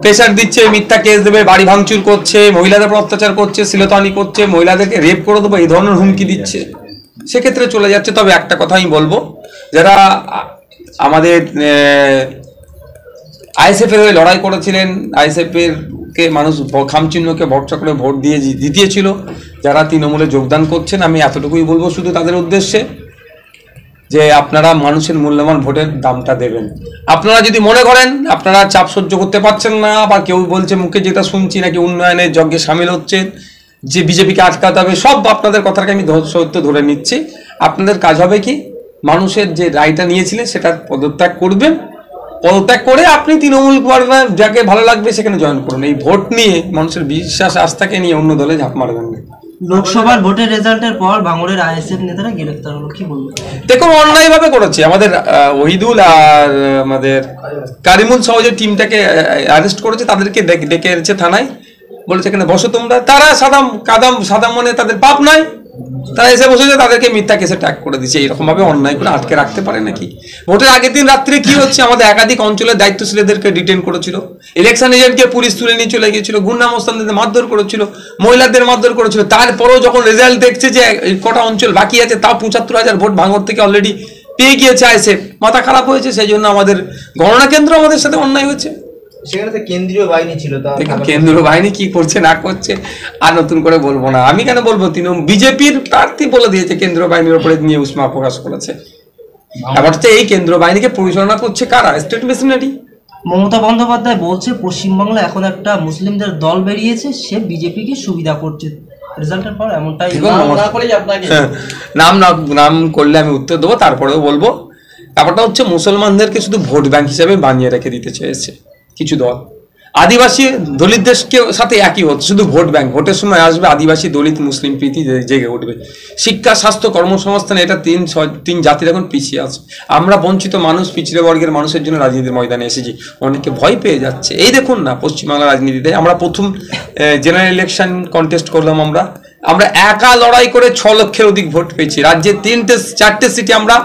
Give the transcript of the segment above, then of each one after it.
Pressure দিচ্ছে, মিথ্যা case দেবে, বাড়ি ভাঙচুর করছে, মহিলাদের উপর অত্যাচার করছে, শ্লীলতাহানি করছে, মহিলাদেরকে রেপ করে দেবো এই ধরনের হুমকি দিচ্ছে, সেক্ষেত্রে চলে যাচ্ছে। তবে একটা কথা আমি বলবো, যারা আমাদের আইএসএফ এর হয়ে লড়াই করেছিলেন, আইএসএফ এর কে মানুষ খামচিহ্নকে ভরসা করে ভোট দিয়ে জিতিয়েছিল, যারা তৃণমূলে যোগদান করছেন, আমি এতটুকুই বলবো শুধু তাদের উদ্দেশ্যে যে আপনারা মানুষের মূল্যবান ভোটের দামটা দেবেন। আপনারা যদি মনে করেন আপনারা চাপ সহ্য করতে পারছেন না, বা কেউ বলছে মুখে যেটা শুনছি নাকি উন্নয়নের যজ্ঞে সামিল হচ্ছেন, যে বিজেপিকে আটকাতে হবে, সব আপনাদের কথাকে আমি সত্য ধরে নিচ্ছি। আপনাদের কাজ হবে কি, মানুষের যে রায়টা নিয়েছিলেন সেটা পদত্যাগ করবেন, পদত্যাগ করে আপনি তৃণমূল করবেন, যাকে ভালো লাগবে সেখানে জয়েন করুন। এই ভোট নিয়ে মানুষের বিশ্বাস আস্থাকে নিয়ে অন্য দলে ঝাঁপ মারবেন না। লোকসভার ভোটের রেজাল্টের পর ভাঙড়ের আইএসএফ নেতারা গ্রেফতার হলো, কি বলবো? দেখুন, অন্যায়ভাবে করেছে আমাদের ওহিদুল আর আমাদের কারিমুল সহ যে টিমটাকে অ্যারেস্ট করেছে, তাদেরকে ডেকে এনেছে থানায়, বলেছে এখানে বসো তোমরা। তারা সাদাম মনে তাদের পাপ নাই, তারা এসে বসেছে, তাদেরকে মিথ্যা কেসে ট্যাগ করে দিচ্ছে। এইরকম ভাবে অন্যায় করে আটকে রাখতে পারে নাকি? ভোটের আগের দিন রাত্রে কি হচ্ছে, আমাদের একাধিক অঞ্চলের দায়িত্বশীলদেরকে ডিটেন করেছিল, ইলেকশন এজেন্টকে পুলিশ তুলে নিয়ে চলে গিয়েছিল, গুন্ডা মোস্তানদের মারধর করেছিল, মহিলাদের মারধর করেছিল। তারপরেও যখন রেজাল্ট দেখছে যে কটা অঞ্চল বাকি আছে, তাও ৭৫,০০০ ভোট ভাঙড় থেকে অলরেডি পেয়ে গিয়েছে আইএসএফ, মাথা খারাপ হয়েছে। সেই জন্য আমাদের গণনা কেন্দ্র আমাদের সাথে অন্যায় হয়েছে। সেখানে তো কেন্দ্রীয় বাহিনী ছিল, কেন্দ্রীয় বাহিনী কি করছে না করছে আর নতুন করে বলবো না। আমি কেন বলবো, বিজেপির প্রার্থী বলে দিয়েছে কেন্দ্রীয় বাহিনীর উপরে নিয়ে উষ্মা প্রকাশ করেছে। আবার হচ্ছে এই কেন্দ্রীয় বাহিনীকে পরিচালনা করছে কারা? State machinery. মমতা বন্দ্যোপাধ্যায় বলছে পশ্চিমবাংলা এখন একটা মুসলিমদের দল বেরিয়েছে, সে বিজেপিকে সুবিধা করছে। রেজাল্টের পর এমনটাই নাম করলে আমি উত্তর দেবো, তারপরেও বলবো। ব্যাপারটা হচ্ছে মুসলমানদেরকে শুধু ভোট ব্যাংক হিসাবে বানিয়ে রেখে দিতে চেয়েছে কিছু দল। আদিবাসী দলিতদের সাথে একই হচ্ছে, শুধু ভোট ব্যাংক। ভোটের সময় আসবে আদিবাসী, দলিত, মুসলিম প্রীতি জেগে উঠবে। শিক্ষা, স্বাস্থ্য, কর্মসংস্থান, এটা তিন জাতির এখন পিছিয়ে আছে। আমরা বঞ্চিত মানুষ, পিছিয়ে বর্গের মানুষের জন্য রাজনীতির ময়দানে এসেছি। অনেকে ভয় পেয়ে যাচ্ছে। এই দেখুন না, পশ্চিমবাংলার রাজনীতিতে আমরা প্রথম জেনারেল ইলেকশন কন্টেস্ট করলাম, আমরা একা লড়াই করে 6 লক্ষের অধিক ভোট পেয়েছি। রাজ্যে 4টে সিটে আমরা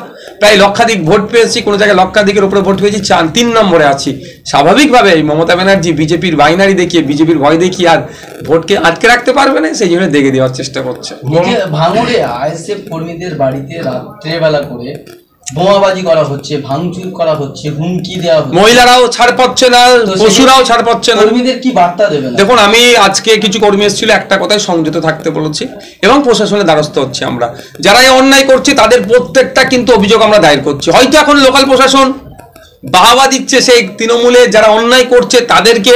প্রায় লক্ষাধিক ভোট পেয়েছি, কোনো জায়গায় লক্ষাধিকের উপরে ভোট পেয়েছি, 3 নম্বরে আছি। স্বাভাবিকভাবে মমতা ব্যানার্জি বিজেপির বাইনারি দেখিয়ে, বিজেপির ভয় দেখিয়ে আর ভোটকে আটকে রাখতে পারবে না, সেই জন্য দেখে দেওয়ার চেষ্টা করছে। ভাঙড়ে আইএসএফ কর্মীদের বাড়িতে রাত্রেবেলা করে বোমাবাজি করা হচ্ছে, ভাঙচুর করা হচ্ছে, হুমকি দেওয়া হচ্ছে, মহিলারাও ছাড় পাচ্ছে না, পশুরাও ছাড় পাচ্ছে না। কর্মীদের কি বার্তা দেবেন? দেখুন, আমি আজকে কিছু কর্মী এসেছিল, একটা কথায় সংযত থাকতে বলেছি এবং প্রশাসনের দ্বারস্থ হচ্ছে। আমরা যারা এই অন্যায় করছি তাদের প্রত্যেকটা কিন্তু অভিযোগ আমরা দায়ের করছি। হয়তো এখন লোকাল প্রশাসন বাহাবা দিচ্ছে সেই তৃণমূলে যারা অন্যায় করছে তাদেরকে,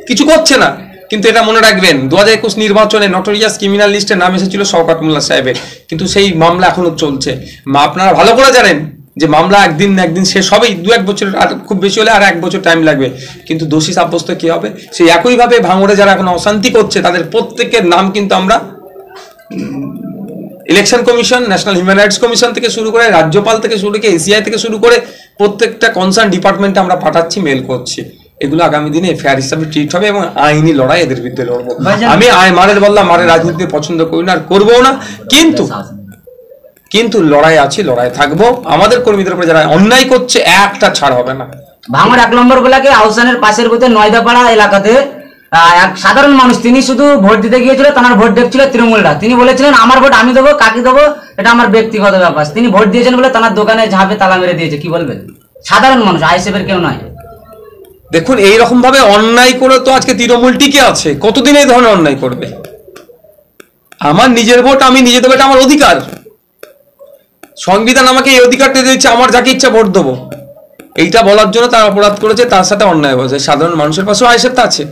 কিছু করছে না, কিন্তু এটা মনে রাখবেন 2021 নির্বাচনে নটোরিয়াস ক্রিমিনাল লিস্টে নাম এসেছিল শওকত মোল্লা সাহেবের, কিন্তু সেই মামলা এখনো চলছে। আপনারা ভালো করে জানেন যে মামলা একদিন না একদিন শেষ হবেই, 2-1 বছর, আর খুব বেশি হলে আর 1 বছর টাইম লাগবে, কিন্তু দোষী সাব্যস্ত কি হবে? সেই একইভাবে ভাঙড়ে যারা এখন অশান্তি করছে তাদের প্রত্যেকের নাম কিন্তু আমরা election commission, national human rights commission থেকে শুরু করে, রাজ্যপাল থেকে শুরু করে, এসিআই থেকে শুরু করে প্রত্যেকটা কনসার্ন ডিপার্টমেন্টে আমরা পাঠাচ্ছি, মেল করছি। এগুলো আগামী দিনে ফেয়ার হিসাবে ট্রিট হবে এবং আইনি লড়াই এদের বিরুদ্ধে লড়বো। আমি মারের বললাম, মারের রাজনীতি পছন্দ করি না আর করবো না, কিন্তু লড়াই আছি, লড়াই থাকবো। আমাদের কর্মীদের উপরে যারা অন্যায় করছে একটা ছাড় হবে না। ভাঙড় 1 নম্বর ব্লকে আহসানের পাশের বুথে নয়দাপাড়া এলাকাতে এক সাধারণ মানুষ, তিনি শুধু ভোট দিতে গিয়েছিল, তার ভোট দেখছিল তৃণমূলরা। তিনি বলেছিলেন আমার ভোট আমি দেবো, কাকে দেবো এটা আমার ব্যক্তিগত ব্যাপার। তিনি ভোট দিয়েছেন বলে তার দোকানে ঝাঁপে তালা মেরে দিয়েছে। কি বলবেন? সাধারণ মানুষ, আইএসএফ এর কেউ নয়। দেখুন, এইরকম ভাবে অন্যায় করে তো আজকে তৃণমূল টিকে আছে। কতদিন এই ধরনের অন্যায় করবে? আমার নিজের ভোট আমি নিজে দেবো, এটা আমার অধিকার। সংবিধান আমাকে এই অধিকারটা দিয়েছে, আমার যাকে ইচ্ছা ভোট দেবো। এইটা বলার জন্য তার অপরাধ করেছে, তার সাথে অন্যায় হয়েছে। সাধারণ মানুষের পাশেও আইএসএফ আছে,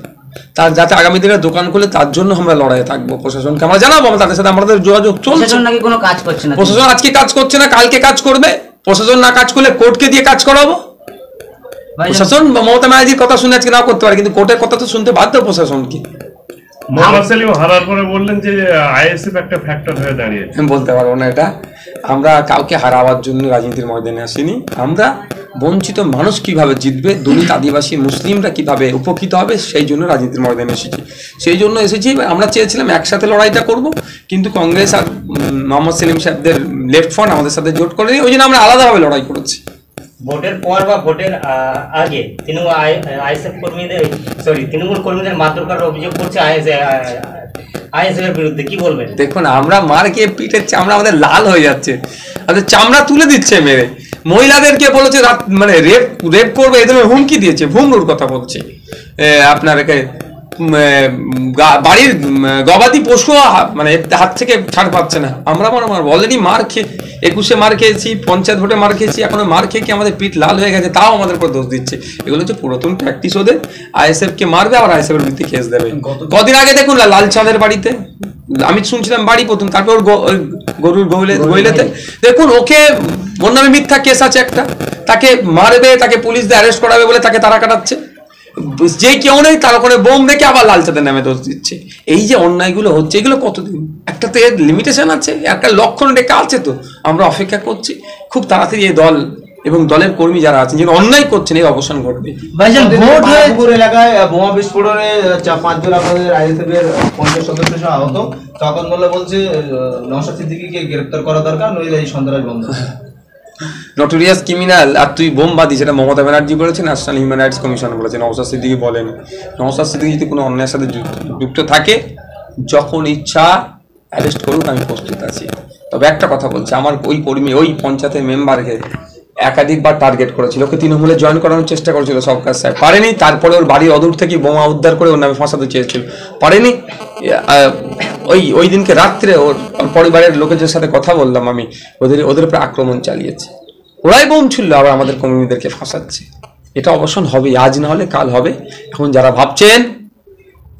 তার যাতে আগামী দিনে দোকান খুলে, তার জন্য আমরা লড়াই থাকবো। প্রশাসনকে আমরা জানাবো, তাদের সাথে আমাদের যোগাযোগ চলছে। প্রশাসন নাকি কোনো কাজ করছে না। প্রশাসন আজকে কাজ করছে না, কালকে কাজ করবে। প্রশাসন না কাজ করলে কোর্টকে দিয়ে কাজ করাবো। প্রশাসন মমতা ব্যানার্জির কথা শুনে আজকে নাও করতে পারে, কিন্তু কোর্টের কথা তো শুনতে বাধ্য প্রশাসনকে। মোহাম্মদ সেলিম হারার পরে বললেন যে আইএসএফ একটা ফ্যাক্টর হয়ে দাঁড়িয়েছে। আমি বলতে পারবো না এটা। আমরা কাউকে হারাবার জন্য রাজনীতির ময়দানে আসিনি। আমরা বঞ্চিত মানুষ কিভাবে জিতবে, দলিত, আদিবাসী, মুসলিমরা কিভাবে উপকৃত হবে, সেই জন্য রাজনীতির ময়দানে এসেছি। সেই জন্য এসেছি। আমরা চেয়েছিলাম একসাথে লড়াইটা করব, কিন্তু কংগ্রেস আর মোহাম্মদ সেলিম সাহেবদের লেফট ফ্রন্ট আমাদের সাথে জোট করেনি, ওই জন্য আমরা আলাদাভাবে লড়াই করেছি। ভোটের পর বা ভোটের আগে তৃণমূল আইএসএফ কর্মীদের তৃণমূল কর্মীদের মারধর করার অভিযোগ করছে আইএসএফ এর বিরুদ্ধে, কি বলবেন? দেখুন, আমরা মার খেয়ে পিঠের চামড়া আমাদের লাল হয়ে যাচ্ছে, আমাদের চামড়া তুলে দিচ্ছে মেরে। মহিলাদেরকে বলেছে মানে রেপ করবে, এদের হুমকি দিয়েছে, ভুমরুর কথা বলছে। আপনার বাড়ির গবাদি পশু মানে হাত থেকে ছাড় পাচ্ছে না। আমরা অলরেডি মার খেয়ে 21-এ মার খেয়েছি, পঞ্চায়েত ভোটে মার খেয়েছি, এখনো মার খেয়ে কি আমাদের পিঠ লাল হয়ে গেছে, তাও আমাদের উপর দোষ দিচ্ছে। এগুলো হচ্ছে পুরাতন প্র্যাকটিস ওদের। আইএসএফ কে মারবে, আবার আইএসএফ এর ভিত্তি কেস দেবে। কদিন আগে দেখুন লালচাঁদের বাড়িতে, আমি শুনছিলাম বাড়ি প্রথম, তারপর গরুর গইলেতে দেখুন ওকে ওর নামে মিথ্যা কেস আছে একটা, তাকে মারবে, তাকে পুলিশ দিয়ে অ্যারেস্ট করাবে বলে তাকে তারা কাটাচ্ছে। যে কেউ নেই তার ওখানে বোম দেখে আবার লালচাঁদের নামে দোষ দিচ্ছে। এই যে অন্যায়গুলো হচ্ছে, এগুলো কতদিন? একটা তো এর লিমিটেশন আছে, একটা লক্ষণ রেখা আছে। তো আমরা অপেক্ষা করছি খুব তাড়াতাড়ি এই দল এবং দলের কর্মী যারা আছেন, যারা অন্যায় করছেন, এই অবসান ঘটবে। পুকুর এলাকায় বোমা বিস্ফোরণে 5 জন আপনাদের আইএসএফ এর 50 সদস্য সহ আহত। তখন বলছে নওশাদ সিদ্দিকীকে গ্রেফতার করা দরকার, নইলে এই সন্ত্রাস বন্ধ। নটোরিয়াস ক্রিমিনাল আর তুই বোমবাদী, সেটা মমতা ব্যানার্জি বলেছে, ন্যাশনাল হিউম্যান রাইটস কমিশন বলেছে, নওশাদ সিদ্দিকী বলেন। নওশাদ সিদ্দিকী যদি কোনো অন্যায়ের সাথে যুক্ত থাকে, যখন ইচ্ছা অ্যারেস্ট করুক, আমি প্রস্তুত আছি। তবে একটা কথা বলছি, আমার ওই কর্মী, ওই পঞ্চায়েতের মেম্বারকে একাধিকবার টার্গেট করেছিল, ওকে তৃণমূলে জয়েন করানোর চেষ্টা করেছিল সরকার সাহেব, পারেনি। তারপরে ওর বাড়ির অদূর থেকে বোমা উদ্ধার করে ওর নামে ফাঁসাতে চেয়েছিল, পারেনি। ওই দিনকে রাত্রে ওর পরিবারের লোকেদের সাথে কথা বললাম আমি, ওদের উপরে আক্রমণ চালিয়েছে, ওরাই বোম ছুড়লো, আবার আমাদের কর্মীদেরকে ফাঁসাচ্ছে। এটা অবসান হবে, আজ না হলে কাল হবে। এখন যারা ভাবছেন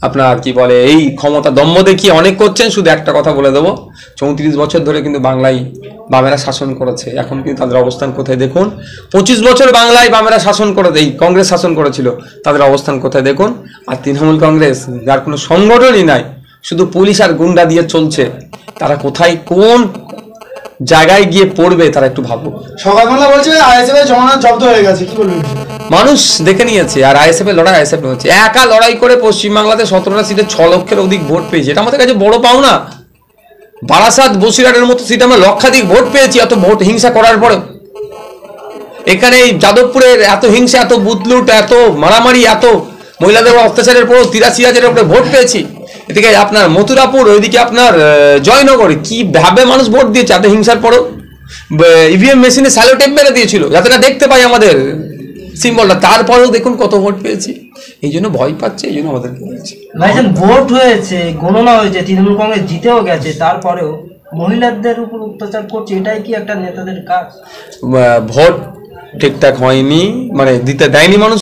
আপনার কি বলে এই ক্ষমতা দম্ভ দেখিয়ে অনেক করছেন, শুধু একটা কথা বলে দেবো, 34 বছর ধরে কিন্তু বাংলায় বামেরা শাসন করেছে। এখন কিন্তু তাদের অবস্থান কোথায় দেখুন। 25 বছর বাংলায় বামেরা শাসন করে, এই কংগ্রেস শাসন করেছিল, তাদের অবস্থান কোথায় দেখুন। আর তৃণমূল কংগ্রেস, যার কোনো সংগঠনই নাই, শুধু পুলিশ আর গুন্ডা দিয়ে চলছে, তারা কোথায় কোন জায়গায় গিয়ে পড়বে তারা একটু ভাবুক। সকালবেলা বলছে আইএসএফ এর জমানত জব্দ হয়ে গেছে, কি বলবেন? মানুষ দেখে নিয়েছে, আর আইএসএফ এর লড়াই আইএসএফ হচ্ছে। একা লড়াই করে পশ্চিমবাংলাতে 17টা সিটে 6 লক্ষের অধিক ভোট পেয়েছে, এটা আমাদের কাছে বড় পাওনা। বারাসাত, বসিরহাটের মতো সিটে আমরা লক্ষাধিক ভোট পেয়েছি, এত ভোট হিংসা করার পরে। এখানে এই যাদবপুরের এত হিংসা, এত বুথলুট, এত মারামারি, এত মহিলাদের অত্যাচারের পরেও 83,000-এর উপরে ভোট পেয়েছি। এদিকে আপনার মথুরাপুর, ওইদিকে আপনার জয়নগরে কি ভাবে মানুষ ভোট দিয়েছে এত হিংসার পরেও। ইভিএম মেশিনে স্যালো টেপ মেরে দিয়েছিল যাতে না দেখতে পাই আমাদের সিম্বলটা, তারপরেও দেখুন কত ভোট পেয়েছি। এই জন্য ভয় পাচ্ছে, এই জন্য আমাদেরকে বলছে। ভাইজান, ভোট হয়েছে, গণনা হয়েছে, তৃণমূল কংগ্রেস জিতেও গেছে, তারপরেও মহিলাদের উপর অত্যাচার করছে, এটাই কি একটা নেতাদের কাজ? ভোট ঠিকঠাক হয়নি, মানে দিতে দেয়নি মানুষ।